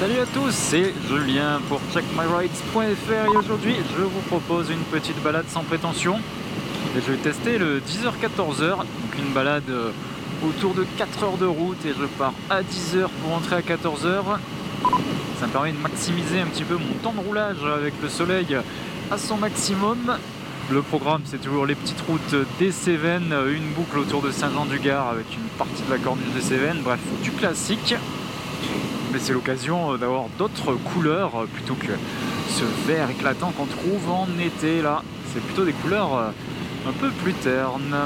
Salut à tous, c'est Julien pour checkmyrides.fr et aujourd'hui je vous propose une petite balade sans prétention. Et je vais tester le 10h-14h, donc une balade autour de 4 heures de route et je pars à 10h pour rentrer à 14h. Ça me permet de maximiser un petit peu mon temps de roulage avec le soleil à son maximum. Le programme c'est toujours les petites routes des Cévennes, une boucle autour de Saint-Jean-du-Gard avec une partie de la corniche des Cévennes, bref du classique. Mais c'est l'occasion d'avoir d'autres couleurs plutôt que ce vert éclatant qu'on trouve en été là. C'est plutôt des couleurs un peu plus ternes.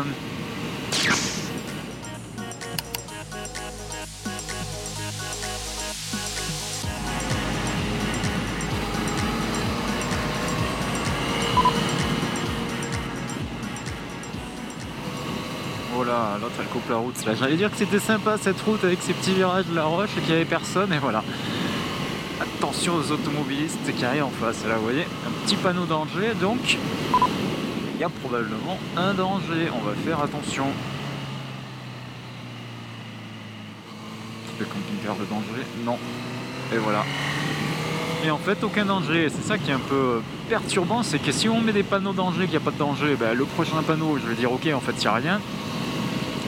Voilà, l'autre elle coupe la route là. J'allais dire que c'était sympa cette route avec ces petits virages de la roche et qu'il n'y avait personne et voilà. Attention aux automobilistes qui arrivent en face. Là vous voyez, un petit panneau danger donc il y a probablement un danger. On va faire attention. Le camping-car de danger, non. Et voilà. Et en fait aucun danger. C'est ça qui est un peu perturbant, c'est que si on met des panneaux danger, qu'il n'y a pas de danger, ben, le prochain panneau je vais dire ok en fait il n'y a rien.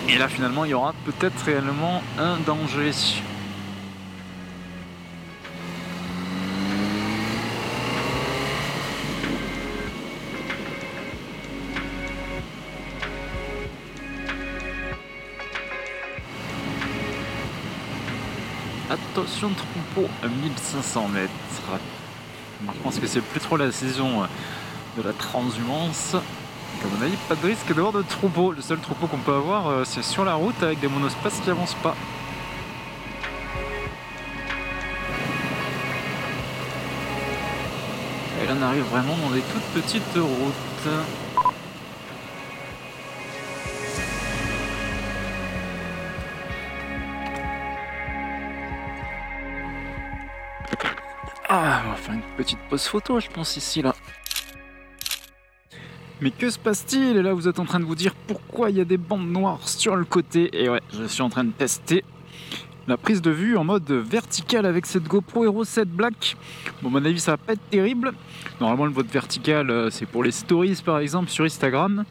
Et là finalement il y aura peut-être réellement un danger. Attention troupeau à 1500 mètres. Je pense que c'est plus trop la saison de la transhumance. À mon avis, pas de risque d'avoir de troupeau. Le seul troupeau qu'on peut avoir, c'est sur la route avec des monospaces qui avancent pas. Et là, on arrive vraiment dans des toutes petites routes. Ah, on va faire une petite pause photo, je pense, ici, là. Mais que se passe-t-il? Et là, vous êtes en train de vous dire pourquoi il y a des bandes noires sur le côté. Et ouais, je suis en train de tester la prise de vue en mode vertical avec cette GoPro Hero 7 Black. Bon, à mon avis, ça va pas être terrible. Normalement, le mode vertical, c'est pour les stories, par exemple, sur Instagram.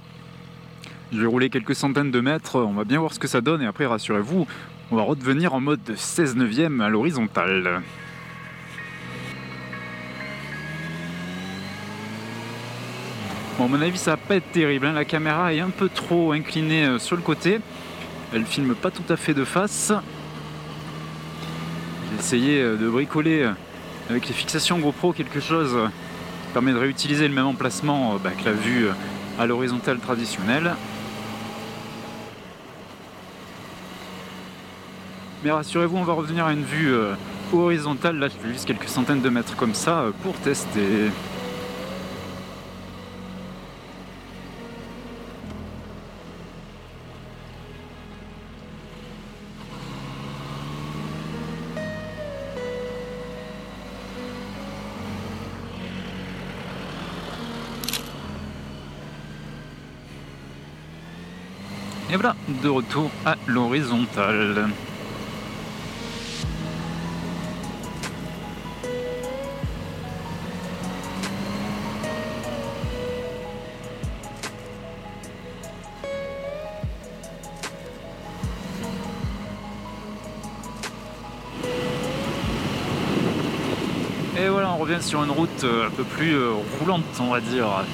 Je vais rouler quelques centaines de mètres, on va bien voir ce que ça donne. Et après, rassurez-vous, on va redevenir en mode 16/9 à l'horizontale. Bon, à mon avis, ça va pas être terrible, hein. La caméra est un peu trop inclinée sur le côté. Elle filme pas tout à fait de face. J'ai essayé de bricoler avec les fixations GoPro quelque chose qui permet de réutiliser le même emplacement que la vue à l'horizontale traditionnelle. Mais rassurez-vous, on va revenir à une vue horizontale. Là, je fais juste quelques centaines de mètres comme ça pour tester. Et voilà, de retour à l'horizontale. Et voilà, on revient sur une route un peu plus roulante, on va dire.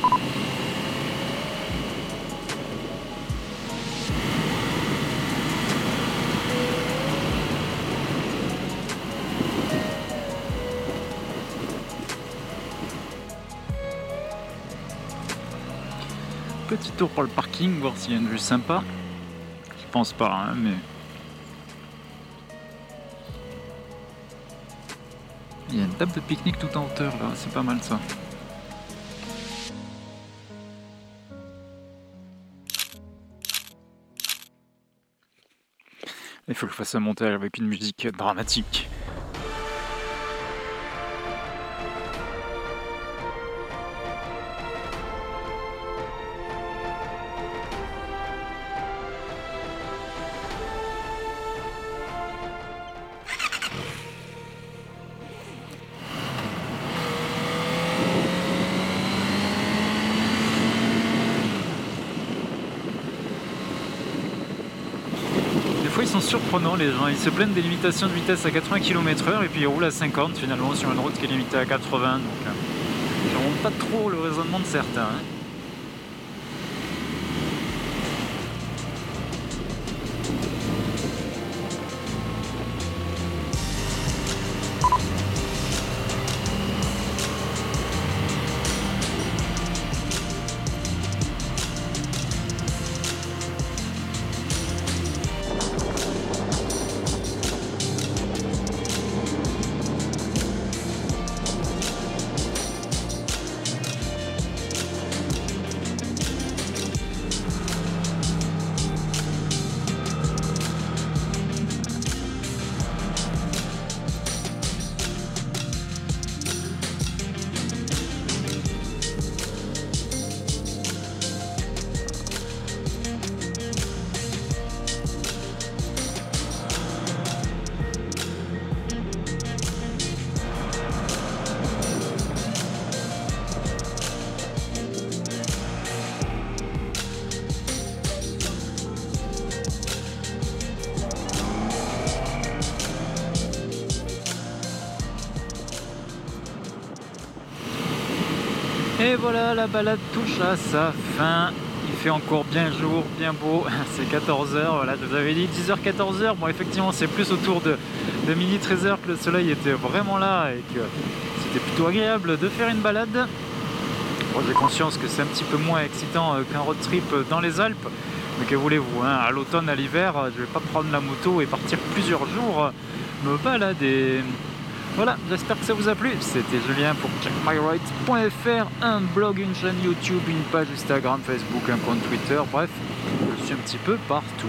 Petit tour pour le parking, voir s'il y a une vue sympa. Je pense pas, hein, mais... Il y a une table de pique-nique tout en hauteur là, c'est pas mal ça. Il faut que je fasse un montage avec une musique dramatique. sont surprenants les gens, ils se plaignent des limitations de vitesse à 80 km/h et puis ils roulent à 50 finalement sur une route qui est limitée à 80, donc je ne remonte pas trop le raisonnement de certains. Hein. Et voilà, la balade touche à sa fin. Il fait encore bien jour, bien beau. C'est 14h, voilà, je vous avais dit 10h, 14h. Bon, effectivement, c'est plus autour de midi 13h que le soleil était vraiment là et que c'était plutôt agréable de faire une balade. Bon, j'ai conscience que c'est un petit peu moins excitant qu'un road trip dans les Alpes. Mais que voulez-vous, hein, à l'automne, à l'hiver, je vais pas prendre la moto et partir plusieurs jours me balader. Voilà, j'espère que ça vous a plu. C'était Julien pour checkmyrides.fr, un blog, une chaîne YouTube, une page Instagram, Facebook, un compte Twitter, bref, je suis un petit peu partout.